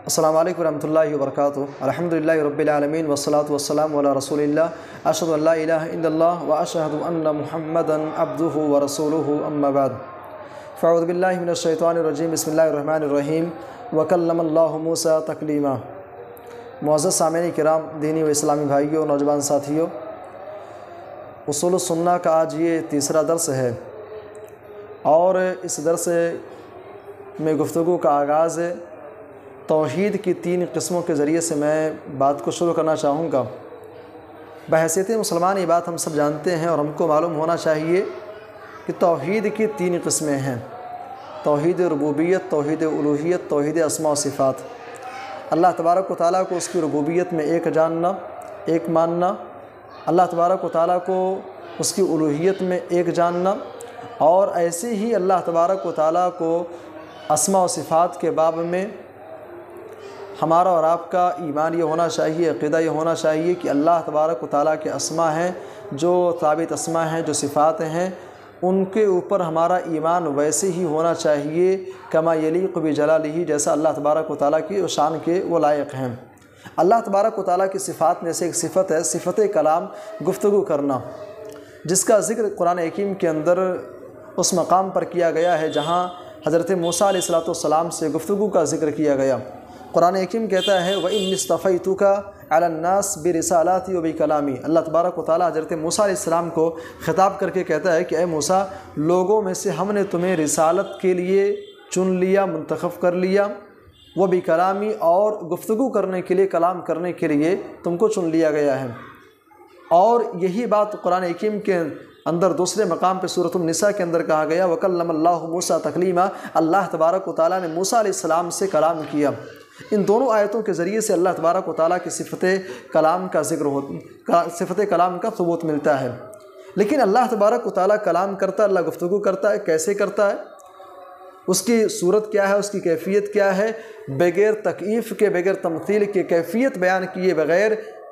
السلام علیکم ورحمۃ اللہ وبرکاتہ۔ الحمدللہ رب العالمین والصلاۃ والسلام علی رسول اللہ اشہد ان لا الہ الا اللہ واشہد ان محمدا عبدہ ورسولہ اما بعد فاعوذ باللہ من الشیطان الرجیم بسم اللہ الرحمن الرحیم وکلم اللہ موسیٰ تکلیما۔ معزز سامعین کرام، دینی و اسلامی بھائیوں، نوجوان ساتھیوں، اصول السنہ کا آج یہ تیسرا درس ہے اور اس درس میں گفتگو کا آغاز توحید کی 3 قسموں کے ذریعے سے میں بات کو شروع کرنا چاہوں گا۔ بحیثیت مسلمان یہ بات ہم سب جانتے ہیں اور ہم کو معلوم ہونا چاہیے کہ توحید کی 3 قسمیں ہیں: توحید ربوبیت، توحید الوہیت، توحید اسماء و صفات۔ اللہ تبارک و تعالیٰ کو اس کی ربوبیت میں ایک جاننا، ایک ماننا، اللہ تبارک و تعالیٰ کو اس کی الوہیت میں ایک جاننا، اور ایسے ہی اللہ تبارک و تعالیٰ کو اسماء و صفات کے باب میں ہمارا اور آپ کا ایمان یہ ہونا چاہیے، عقیدہ یہ ہونا چاہیے کہ اللہ تبارک و تعالیٰ کے اسماء ہیں، جو ثابت اسماء ہیں، جو صفات ہیں، ان کے اوپر ہمارا ایمان ویسے ہی ہونا چاہیے کما یلیق بجلالہ، جیسا اللہ تبارک و تعالیٰ کی شان کے وہ لائق ہیں۔ اللہ تبارک و تعالیٰ کی صفات میں سے ایک صفت ہے صفت کلام، گفتگو کرنا، جس کا ذکر قرآن حکیم کے اندر اس مقام پر کیا گیا ہے جہاں حضرت موسیٰ علیہ السلام سے گفتگو کا ذکر کیا گیا۔ قرآن حکیم کہتا ہے وَإِنِّ اصْطَفَيْتُكَ عَلَى النَّاسِ بِرِسَالَاتِي وَبِكَلَامِي۔ اللہ تبارک و تعالیٰ حضرت موسیٰ علیہ السلام کو خطاب کر کے کہتا ہے کہ اے موسیٰ، لوگوں میں سے ہم نے تمہیں رسالت کے لیے چن لیا، منتخب کر لیا، وَبِكَلَامِي، اور گفتگو کرنے کے لیے، کلام کرنے کے لیے تم کو چن لیا گیا ہے۔ اور یہی بات قرآن حکیم کے اندر دوسرے مقام پہ سورۃ النساء کے اندر کہا گیا وَكَلَّمَ اللَّهُ مُوسَىٰ تَكْلِيمًا۔ اللہ تبارک و تعالیٰ نے موسیٰ علیہ السلام سے کلام کیا۔ ان دونوں آیتوں کے ذریعے سے اللہ تبارک و تعالیٰ کی صفت کلام کا ذکر صفت کلام کا ثبوت ملتا ہے۔ لیکن اللہ تبارک و تعالیٰ کلام کرتا ہے، اللہ گفتگو کرتا ہے، کیسے کرتا ہے، اس کی صورت کیا ہے، اس کی کیفیت کیا ہے، بغیر تکییف کے، بغیر تمثیل کے، کیفیت بیان کیے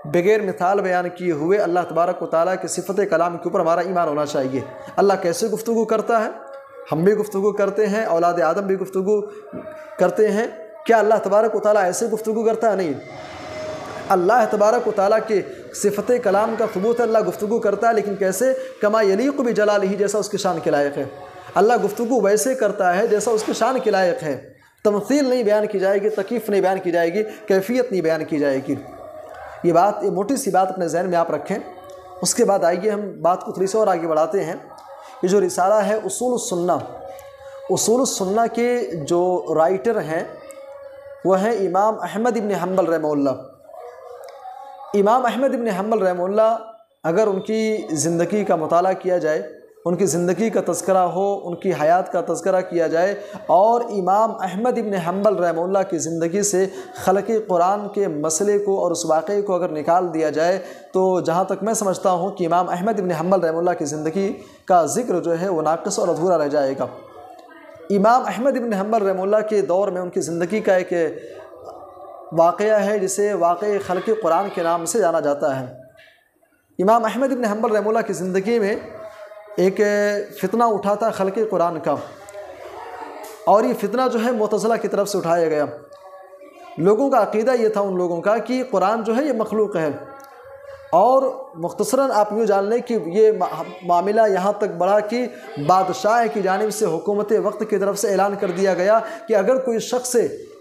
بغیر مثال بیان کیے ہوئے اللہ تبارک و تعالیٰ کی صفت کلام کے اوپر ہمارا ایمان ہونا چاہیے۔ اللہ کیسے گفتگو کرتا ہے؟ ہم بھی گفتگو کرتے ہیں، اولاد آدم بھی گفتگو کرتے ہیں۔ کیا اللہ تبارک و تعالیٰ ایسے گفتگو کرتا ہے؟ نہیں۔ اللہ تبارک و تعالیٰ کے صفت کلام کا ثبوت ہے، اللہ گفتگو کرتا ہے، لیکن کیسے؟ کما یلیق بجلالہ، جیسا اس کی شان کے لائق ہے۔ اللہ گفتگو ویسے کرتا ہے جیسا اس کی شان کے لائق ہے۔ تمثیل نہیں بیان کی جائے گی، تکییف نہیں بیان کی جائے گی، کیفیت نہیں بیان کی جائے گی۔ یہ موٹی سی بات اپنے ذہن میں آپ رکھیں۔ اس کے بعد آئیے ہم بات کو تھوڑی سی اور آگے بڑھاتے ہیں۔ یہ جو رسالہ ہے اصول السنہ کے جو رائٹر ہیں وہ ہیں امام احمد ابن حنبل رحمہ اللہ۔ امام احمد ابن حنبل رحمہ اللہ، اگر ان کی زندگی کا مطالعہ کیا جائے، ان کی زندگی کا تذکرہ ہو، ان کی حیات کا تذکرہ کیا جائے، اور امام احمد ابن حنبل رحمہ اللہ کی زندگی سے خلق قرآن کے مسئلے کو اور اس واقعے کو اگر نکال دیا جائے تو جہاں تک میں سمجھتا ہوں کہ امام احمد ابن حنبل رحمہ اللہ کی زندگی کا ذکر جو ہے وہ ناقص اور ادھورا رہ جائے گا۔ امام احمد ابن حنبل رحمہ اللہ کے دور میں ان کی زندگی کا ایک واقعہ ہے جسے واقعہ خلق قرآن کے نام سے جانا جاتا ہے۔ امام احمد ابن حنبل رحمہ اللہ کی زندگی میں ایک فتنہ اٹھا تھا خلق قرآن کا، اور یہ فتنہ جو ہے معتزلہ کی طرف سے اٹھایا گیا۔ لوگوں کا عقیدہ یہ تھا ان لوگوں کا کہ قرآن جو ہے یہ مخلوق ہے، اور مختصراً آپ یوں جان لیں کہ یہ معاملہ یہاں تک بڑھا کہ بادشاہ کی جانب سے حکومت وقت کی طرف سے اعلان کر دیا گیا کہ اگر کوئی شخص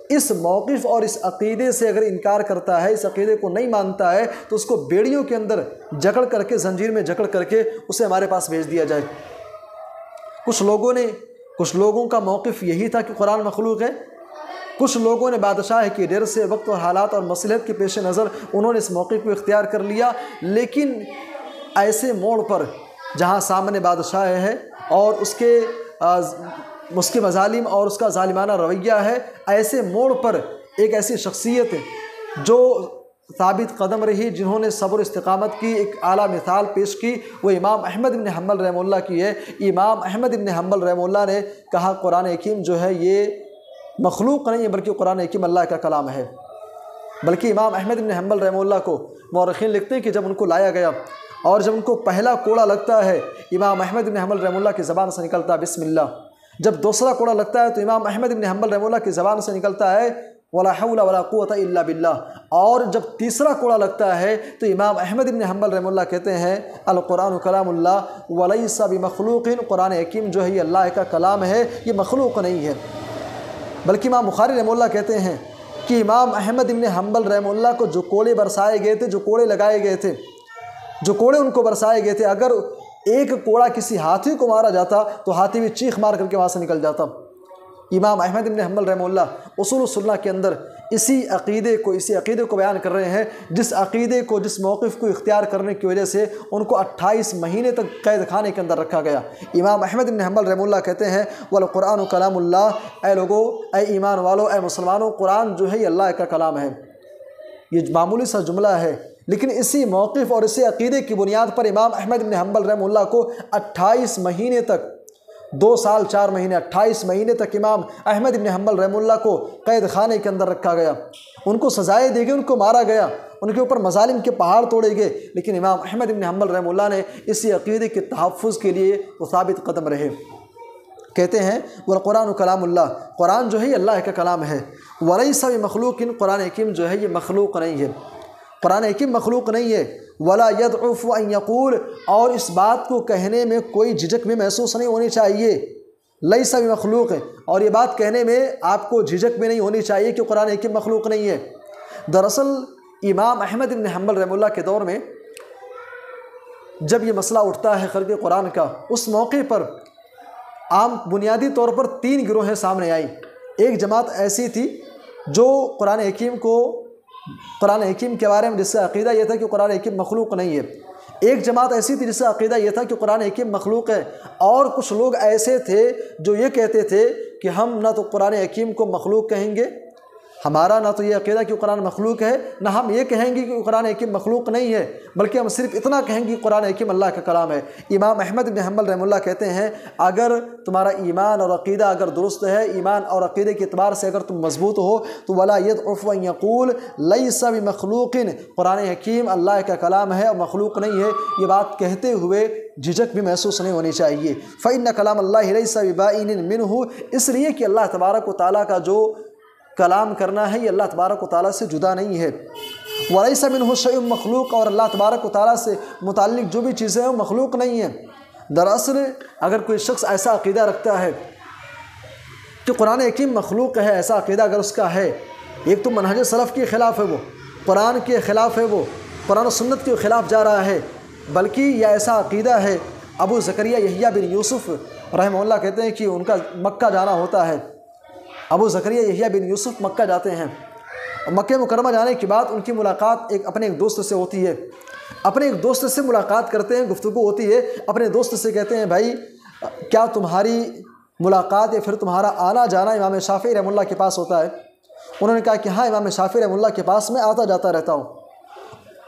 اس موقف اور اس عقیدے سے اگر انکار کرتا ہے، اس عقیدے کو نہیں مانتا ہے، تو اس کو بیڑیوں کے اندر جکڑ کر کے، زنجیر میں جکڑ کر کے اسے ہمارے پاس بھیج دیا جائے۔ کچھ لوگوں کا موقف یہی تھا کہ قرآن مخلوق ہے، کچھ لوگوں نے بادشاہ کے ڈر سے، وقت اور حالات اور مصلحت کے پیش نظر انہوں نے اس موقع کو اختیار کر لیا۔ لیکن ایسے موڑ پر جہاں سامنے بادشاہ ہے اور اس کے مظالم اور اس کا ظالمانہ رویہ ہے، ایسے موڑ پر ایک ایسی شخصیت جو ثابت قدم رہی، جنہوں نے صبر استقامت کی ایک اعلیٰ مثال پیش کی، وہ امام احمد بن حنبل رحمہ اللہ کی ہے۔ امام احمد بن حنبل رحمہ اللہ نے کہا قرآن حکیم جو ہے یہ مخلوق نہیں ہے، بلکہ قرآن حکیم اللہ کا کلام ہے۔ بلکہ امام احمد بن حنبل رحمہ اللہ کو مورخین لکھتے ہیں کہ جب ان کو لایا گیا اور جب ان کو پہلا کوڑا لگتا ہے، امام احمد بن حنبل رحمہ اللہ کی زبان سے نکلتا ہے بسم اللہ۔ جب دوسرا کوڑا لگتا ہے تو امام احمد بن حنبل رحمہ اللہ کی زبان سے نکلتا ہے ولا حول ولا قوت الا باللہ۔ اور جب تیسرا کوڑا لگتا ہے تو امام احمد بن حنبل رحمہ اللہ کہتے ہیں القرآن کلام اللہ ولیس بمخلوق، قرآن حکیم جو ہے یہ اللہ کا کلام ہے، یہ مخلوق نہیں ہے۔ بلکہ امام بخاری رحمہ اللہ کہتے ہیں کہ امام احمد بن حنبل رحمہ اللہ کو جو کوڑے برسائے گئے تھے، جو کوڑے لگائے گئے تھے، جو کوڑے ان کو برسائے گئے تھے، اگر ایک کوڑا کسی ہاتھی کو مارا جاتا تو ہاتھی بھی چیخ مار کر کے وہاں سے نکل جاتا۔ امام احمد بن حنبل رحمہ اللہ اصول السنہ کے اندر اسی عقیدے کو بیان کر رہے ہیں، جس عقیدے کو، جس موقف کو اختیار کرنے کی وجہ سے ان کو 28 مہینے تک قید خانے کے اندر رکھا گیا۔ امام احمد بن حنبل رحمہ اللہ کہتے ہیں والقرآن کلام اللہ، اے لوگو، اے ایمان والو، اے مسلمانوں، قرآن جو ہے یہ اللہ کا کلام ہے۔ یہ معمولی سا جملہ ہے، لیکن اسی موقف اور اسی عقیدے کی بنیاد پر امام احمد بن حنبل رحمہ اللہ کو 28 مہینے تک، 2 سال 4 مہینے 28 مہینے تک امام احمد بن حنبل رحمہ اللہ کو قید خانے کے اندر رکھا گیا۔ ان کو سزائیں دی گئی، ان کو مارا گیا، ان کے اوپر مظالم کے پہاڑ توڑے گئے، لیکن امام احمد بن حنبل رحمہ اللہ نے اسی عقیدے کے تحفظ کے لیے وہ ثابت قدم رہے۔ کہتے ہیں والقرآن کلام اللہ، قرآن جو ہے یہ اللہ کا کلام ہے، ولیس بمخلوق، قرآن حکیم جو ہے یہ مخلوق نہیں ہے، قرآن حکیم مخلوق نہیں ہے۔ ولا يضعف ان يقول، اور اس بات کو کہنے میں کوئی جھجک بھی محسوس نہیں ہونی چاہیے، لیس بمخلوق ہے، اور یہ بات کہنے میں آپ کو جھجک بھی نہیں ہونی چاہیے کہ قرآن حکیم مخلوق نہیں ہے۔ دراصل امام احمد بن حنبل رحمہ اللہ کے دور میں جب یہ مسئلہ اٹھتا ہے خلق قرآن کا، اس موقع پر عام بنیادی طور پر 3 گروہیں سامنے آئی۔ ایک جماعت ایسی تھی جو قرآن حکیم کے بارے میں جس سے عقیدہ یہ تھا کہ قرآن حکیم مخلوق نہیں ہے۔ ایک جماعت ایسی تھی جس سے عقیدہ یہ تھا کہ قرآن حکیم مخلوق ہے، اور کچھ لوگ ایسے تھے جو یہ کہتے تھے کہ ہم نہ تو قرآن حکیم کو مخلوق کہیں گے، ہمارا نہ تو یہ عقیدہ کہ قرآن مخلوق ہے، نہ ہم یہ کہیں گے کہ قرآن حکیم مخلوق نہیں ہے، بلکہ ہم صرف اتنا کہیں گے کہ قرآن حکیم اللہ کا کلام ہے۔ امام احمد بن حنبل رحمہ اللہ کہتے ہیں اگر تمہارا ایمان اور عقیدہ اگر درست ہے، ایمان اور عقیدے کے اعتبار سے اگر تم مضبوط ہو تو ولا يضعف ان يقول ليس بمخلوق، قرآن حکیم اللہ کا کلام ہے اور مخلوق نہیں ہے، یہ بات کہتے ہوئے جھجک بھی محسوس نہیں ہونی چاہیے۔ فإن کلام اللہ ليس ببائن منه، اس لیے کہ اللہ تبارک و تعالیٰ کا جو کلام کرنا ہے یہ اللہ تبارک و تعالیٰ سے جدا نہیں ہے۔ وَلَيْسَ مِنْهُ شَيْءٌ مخلوق، اور اللہ تبارک و تعالیٰ سے متعلق جو بھی چیزیں ہیں وہ مخلوق نہیں ہیں۔ دراصل اگر کوئی شخص ایسا عقیدہ رکھتا ہے کہ قرآن حکیم مخلوق ہے، ایسا عقیدہ اگر اس کا ہے، ایک تو منہج سلف کے خلاف ہے، وہ قرآن کے خلاف ہے، وہ قرآن و سنت کے خلاف جا رہا ہے، بلکہ یہ ایسا عقیدہ ہے۔ ابو زکریا یحییٰ بن یوسف رحمہ اللہ کہتے ہیں کہ ان کا مکہ جانا ہوتا ہے۔ ابو زکریا یحییٰ بن یوسف مکہ جاتے ہیں، مکہ مکرمہ جانے کے بعد ان کی ملاقات اپنے ایک دوست سے ہوتی ہے، اپنے ایک دوست سے ملاقات کرتے ہیں، گفتگو ہوتی ہے، اپنے دوست سے کہتے ہیں بھائی کیا تمہاری ملاقات یا پھر تمہارا آنا جانا امام شافعی رحمہ اللہ کے پاس ہوتا ہے؟ انہوں نے کہا کہ ہاں، امام شافعی رحمہ اللہ کے پاس میں آتا جاتا رہتا ہوں۔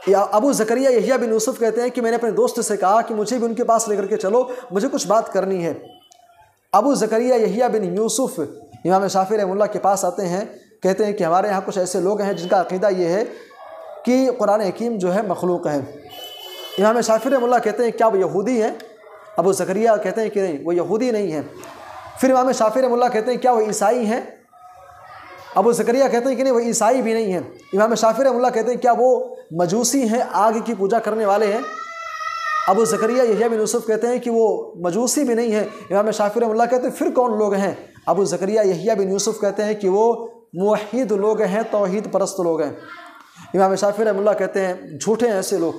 ابو زکریا یحییٰ بن یوسف کہتے ہیں کہ میں نے اپنے دوست سے کہا کہ مجھے بھی ان کے پاس لے کر کے چلو، مجھے کچھ بات کرنی ہے۔ ابو زکریا یحییٰ بن یوسف امام شافعی رحمہ اللہ کے پاس آتے ہیں، کہتے ہیں کہ ہمارے یہاں کچھ ایسے لوگ ہیں جن کا عقیدہ یہ ہے کہ قرآن حکیم جو ہے مخلوق ہے۔ امام شافعی رحمہ اللہ کہتے ہیں کیا وہ یہودی ہیں؟ ابو زکریا کہتے ہیں کہ نہیں، وہ یہودی نہیں ہیں۔ پھر امام شافعی رحمہ اللہ کہتے ہیں کیا وہ عیسائی ہیں؟ ابو زکریا کہتے ہیں کہ نہیں، وہ عیسائی بھی نہیں ہیں۔ امام شافعی رحمہ اللہ کہتے ہیں کیا وہ مجوسی ہیں، آگ کی پوجا کرنے والے ہیں؟ ابو زکریا یحییٰ بن یوسف کہتے ہیں کہ وہ مجوسی بھی نہیں ہیں۔ امام شافعی رحمہ اللہ کہتے ہیں پھر کون لوگ ہیں؟ ابو زکریا یحییٰ بن یوسف کہتے ہیں کہ وہ موحد لوگ ہیں، توحید پرست لوگ ہیں۔ امام شافعی رحمہ اللہ کہتے ہیں جھوٹے ہیں ایسے لوگ،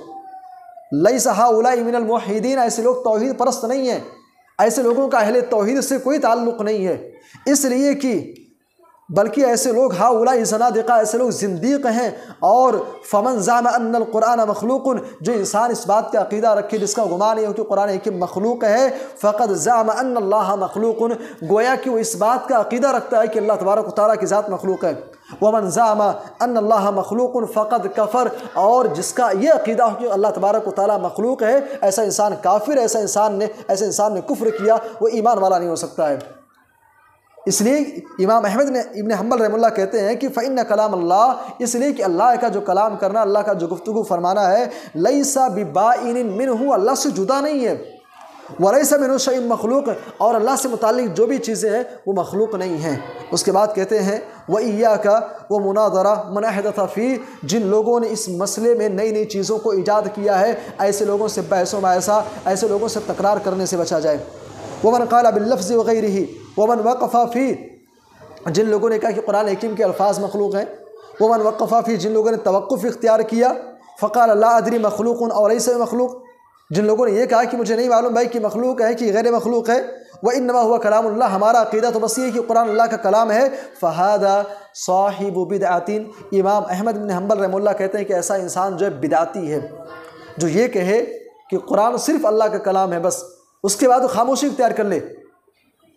لیس ہؤلاء من الموحدین، ایسے لوگ توحید پرست نہیں ہیں، ایسے لوگوں کا اہل توحید سے کوئی تعلق نہیں ہے، اس لیے کہ بلکہ ایسے لوگ ہؤلاء زنادقہ، ایسے لوگ زندیق ہیں۔ اور فمن زعم ان القرآن مخلوق، جو انسان اس بات کا عقیدہ رکھے، جس کا گمان ہے کہ قرآن حکیم مخلوق ہے، فقد زعم ان اللہ مخلوق، گویا کہ وہ اس بات کا عقیدہ رکھتا ہے کہ اللہ تبارک و تعالیٰ کی ذات مخلوق ہے۔ ومن زعم ان اللہ مخلوق فقد کفر، اور جس کا یہ عقیدہ ہو کہ اللہ تبارک و تعالیٰ مخلوق ہے، ایسا انسان کافر ہے، ایسے انسان نے کفر کیا، وہ ایمان والا نہیں ہو سکتا ہے۔ اس لیے امام احمد ابن حنبل رحمہ اللہ کہتے ہیں کہ فإن کلام اللہ، اس لیے کہ اللہ کا جو کلام کرنا، اللہ کا جو گفتگو فرمانا ہے، لیس ببائن منہ، اللہ سے جدا نہیں ہے۔ وَلَيْسَ مِنْهُ شَيْءٌ مخلوق، اور اللہ سے متعلق جو بھی چیزیں ہیں وہ مخلوق نہیں ہیں۔ اس کے بعد کہتے ہیں وَإِيَّاكَ وَمُنَاظَرَةَ مَنْ أَحْدَثَ فِيهِ، جن لوگوں نے اس مسئلے میں نئی نئی چیزوں کو ایجاد کیا ہے، ایسے لوگوں سے بحث و مباحثہ، ایسے لوگوں سے تکرار کرنے سے بچا جائے۔ وَمَنْ قَالَ بِاللَّفْظِ وَغَيْرِهِ وَمَنْ وَقَفَ فِيهِ، جن لوگوں نے کہا کہ قرآن حکیم کے الفاظ مخلوق ہیں۔ وَمَنْ وَقَفَ فِيهِ، جن لوگوں نے توقف اختیار کیا۔ فَقَالَ لَا أَدْرِي مَخْلُوقٌ أَوْ لَيْسَ بِمَخْلُوق، جن لوگوں نے یہ کہا کہ مجھے نہیں معلوم بھائی کہ مخلوق ہے کہ غیر مخلوق ہے۔ وَإِنَّمَا هُوَ كَلَامُ اللَّهِ، ہمارا عقیدہ تو بس یہ ہے کہ قرآن اللہ کا کلام ہے۔ فَهَذَا صَاحِبُ بِدْعَةٍ، امام احمد بن حنبل رحمہ اللہ کہتے ہیں کہ ایسا انسان جو ہے بدعتی ہے، جو یہ کہے کہ قرآن صرف اللہ کا کلام ہے، بس اس کے بعد وہ خاموشی اختیار کر لے،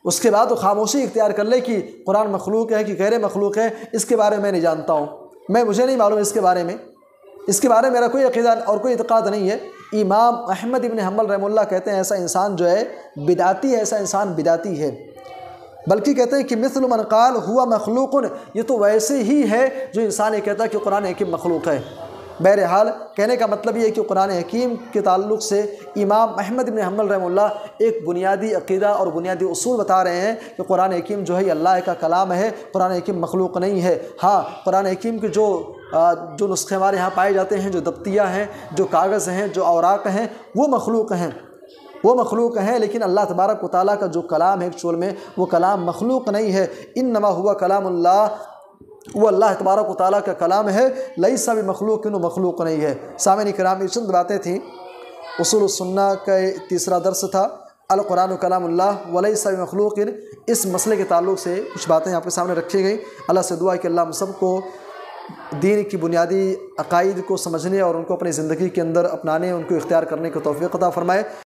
اس کے بعد وہ خاموشی اختیار کر لے کہ قرآن مخلوق ہے کہ غیر مخلوق ہے، اس کے بارے میں نہیں جانتا ہوں، مجھے نہیں معلوم اس کے بارے میں میرا کوئی عقیدہ اور کوئی اعتقاد نہیں ہے۔ امام احمد ابن حنبل رحمہ اللہ کہتے ہیں ایسا انسان جو ہے بدعتی ہے، ایسا انسان بدعتی ہے۔ بلکہ کہتے ہیں کہ مثل من قال ہوا مخلوق، یہ تو ویسے ہی ہے جو انسان یہ کہتا ہے کہ قرآن حکیم مخلوق ہے۔ بہرحال کہنے کا مطلب یہ ہے کہ قرآن حکیم کے تعلق سے امام احمد بن حنبل رحمہ اللہ ایک بنیادی عقیدہ اور بنیادی اصول بتا رہے ہیں کہ قرآن حکیم جو ہے یہ اللہ کا کلام ہے، قرآن حکیم مخلوق نہیں ہے۔ ہاں، قرآن حکیم کے جو نسخے ہمارے یہاں پائے جاتے ہیں، جو دفتیہ ہیں، جو کاغذ ہیں، جو اوراق ہیں، وہ مخلوق ہیں، لیکن اللہ تبارک و تعالیٰ کا جو کلام ہے ایکچوئل میں وہ کلام مخلوق نہیں ہے۔ انما ہوا کلام اللہ، وہ اللہ تبارک و تعالیٰ کا کلام ہے، لیس بمخلوق، مخلوق نہیں ہے۔ سامعین کرام، یہ چند باتیں تھیں، اصول السنہ کا تیسرا درس تھا، القرآن کلام اللہ ولیس بمخلوق، اس مسئلے کے تعلق سے کچھ باتیں آپ کے سامنے رکھی گئیں۔ اللہ سے دعا ہے کہ اللہ ہم سب کو دین کی بنیادی عقائد کو سمجھنے اور ان کو اپنی زندگی کے اندر اپنانے، ان کو اختیار کرنے کی توفیق عطا فرمائے۔